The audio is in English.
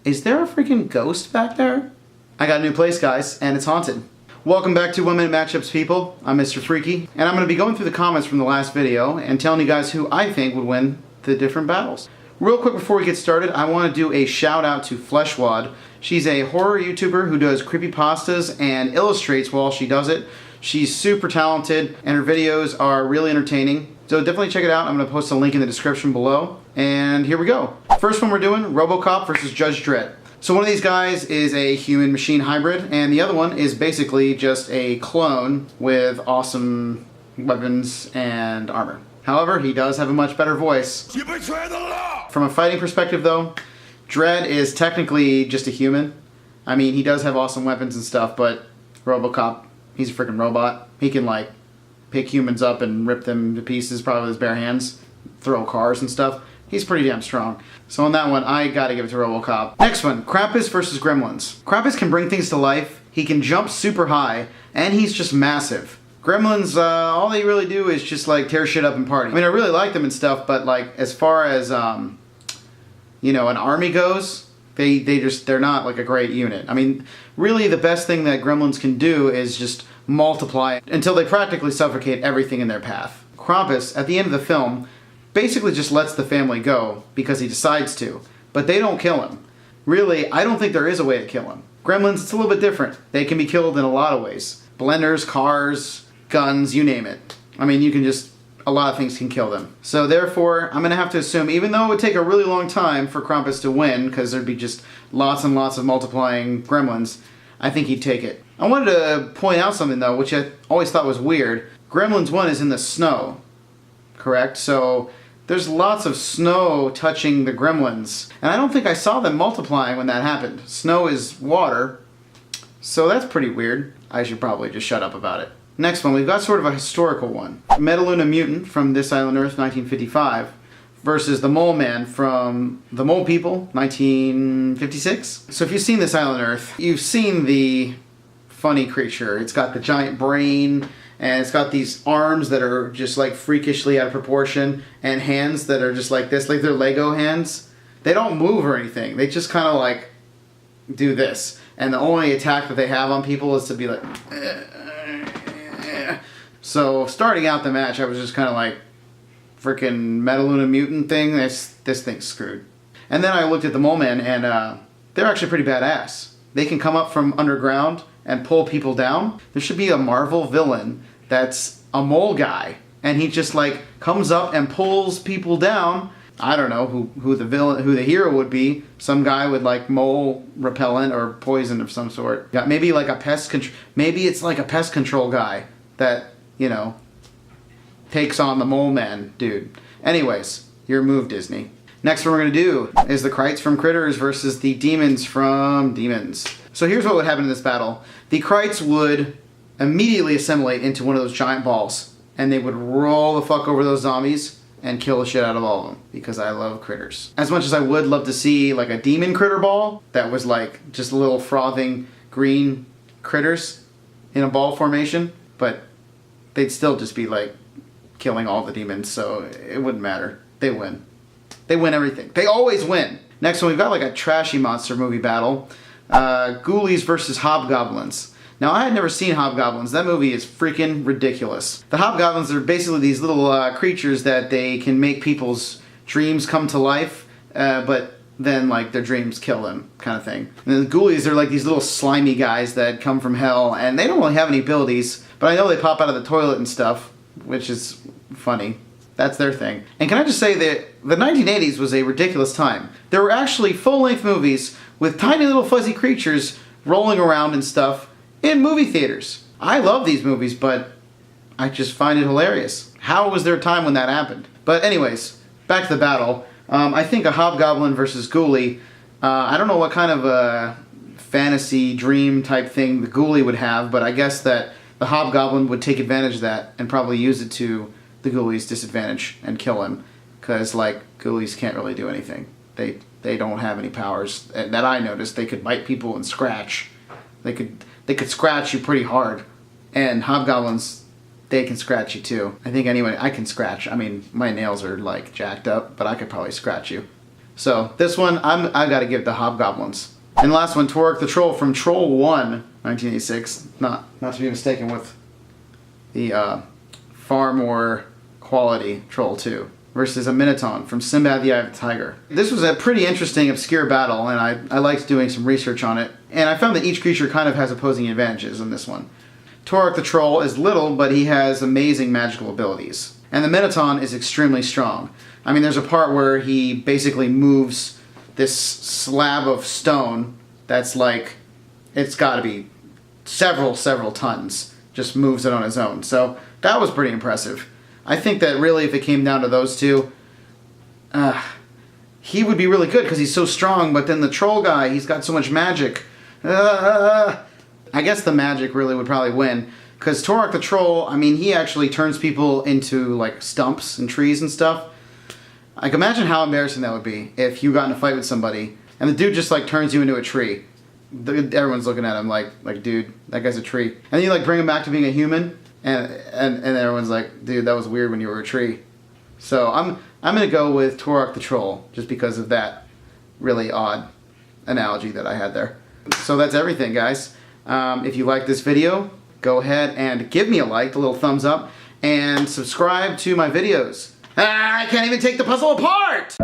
Is there a freaking ghost back there? I got a new place, guys, and it's haunted. Welcome back to 1 Minute Matchups, people. I'm Mr. Freaky, and I'm going to be going through the comments from the last video and telling you guys who I think would win the different battles. Real quick before we get started, I want to do a shout out to Fleshwad. She's a horror YouTuber who does creepypastas and illustrates while she does it. She's super talented, and her videos are really entertaining. So definitely check it out. I'm going to post a link in the description below. And here we go. First one we're doing, Robocop versus Judge Dredd. So one of these guys is a human-machine hybrid, and the other one is basically just a clone with awesome weapons and armor. However, he does have a much better voice. You betray the law! From a fighting perspective, though, Dredd is technically just a human. I mean, he does have awesome weapons and stuff, but Robocop, he's a freaking robot. He can, like, pick humans up and rip them to pieces, probably with his bare hands, throw cars and stuff. He's pretty damn strong. So on that one, I gotta give it to Robocop. Next one, Krampus versus Gremlins. Krampus can bring things to life, he can jump super high, and he's just massive. Gremlins, all they really do is just like tear shit up and party. I mean, I really like them and stuff, but like as far as, you know, an army goes, they're not like a great unit. I mean, really the best thing that Gremlins can do is just multiply until they practically suffocate everything in their path. Krampus, at the end of the film, basically just lets the family go because he decides to, but they don't kill him. Really, I don't think there is a way to kill him. Gremlins, it's a little bit different. They can be killed in a lot of ways. Blenders, cars, guns, you name it. I mean, you can just, a lot of things can kill them. So therefore, I'm going to have to assume, even though it would take a really long time for Krampus to win, because there'd be just lots and lots of multiplying gremlins, I think he'd take it. I wanted to point out something though, which I always thought was weird. Gremlins 1 is in the snow, correct? So there's lots of snow touching the gremlins, and I don't think I saw them multiplying when that happened. Snow is water, so that's pretty weird. I should probably just shut up about it. Next one, we've got sort of a historical one. Metaluna Mutant from This Island Earth, 1955, versus the Mole Man from The Mole People, 1956. So if you've seen This Island Earth, you've seen the funny creature. It's got the giant brain, and it's got these arms that are just like freakishly out of proportion, and hands that are just like this, like they're Lego hands. They don't move or anything. They just kind of like do this. And the only attack that they have on people is to be like... So starting out the match, I was just kind of like, freaking Metaluna Mutant thing, this thing's screwed. And then I looked at the Mole Man, and they're actually pretty badass. They can come up from underground and pull people down. There should be a Marvel villain that's a mole guy, and he just like comes up and pulls people down. I don't know who the hero would be. Some guy with like mole repellent or poison of some sort. Maybe like a pest control. Maybe it's like a pest control guy that, you know, takes on the Mole Man dude. Anyways, your move, Disney. Next one we're gonna do is the Krites from Critters versus the Demons from Demons. So here's what would happen in this battle. The Krites would immediately assimilate into one of those giant balls, and they would roll the fuck over those zombies and kill the shit out of all of them, because I love critters. As much as I would love to see like a demon critter ball that was like just little frothing green critters in a ball formation, but they'd still just be like killing all the demons, so it wouldn't matter. They win. They win everything. They always win. Next one, we've got like a trashy monster movie battle. Ghoulies versus Hobgoblins. Now, I had never seen Hobgoblins. That movie is freaking ridiculous. The Hobgoblins are basically these little creatures that they can make people's dreams come to life, but then like their dreams kill them, kind of thing. And then the Ghoulies are like these little slimy guys that come from hell, and they don't really have any abilities, but I know they pop out of the toilet and stuff, which is funny. That's their thing. And can I just say that the 1980s was a ridiculous time. There were actually full-length movies with tiny little fuzzy creatures rolling around and stuff in movie theaters. I love these movies, but I just find it hilarious. How was there a time when that happened? But anyways, back to the battle. I think a Hobgoblin versus Ghoulie, I don't know what kind of a fantasy dream type thing the Ghoulie would have, but I guess that the Hobgoblin would take advantage of that and probably use it to the Ghoulies' disadvantage and kill him, because like Ghoulies can't really do anything. They don't have any powers that I noticed. They could bite people and scratch. They could scratch you pretty hard, and Hobgoblins, they can scratch you too. I think anyway, I can scratch. I mean, my nails are like jacked up, but I could probably scratch you. So this one, I gotta give the Hobgoblins. And the last one, Torok the Troll from Troll 1, 1986. Not to be mistaken with the far more quality Troll 2 versus a Minotaur from Sinbad the Eye of the Tiger. This was a pretty interesting, obscure battle, and I liked doing some research on it. And I found that each creature kind of has opposing advantages in this one. Torok the Troll is little, but he has amazing magical abilities. And the Minotaur is extremely strong. I mean, there's a part where he basically moves this slab of stone that's like, it's gotta be several tons, just moves it on his own. So that was pretty impressive. I think that really if it came down to those two, he would be really good because he's so strong, but then the troll guy, he's got so much magic. I guess the magic really would probably win, because Torok the Troll, I mean, he actually turns people into like stumps and trees and stuff. Like, imagine how embarrassing that would be if you got in a fight with somebody and the dude just like turns you into a tree. Everyone's looking at him like dude, that guy's a tree. And then you like bring him back to being a human, and everyone's like, dude, that was weird when you were a tree. So I'm gonna go with Torok the Troll just because of that really odd analogy that I had there. So that's everything, guys. If you like this video, go ahead and give me a like, a little thumbs up, and subscribe to my videos. I can't even take the puzzle apart!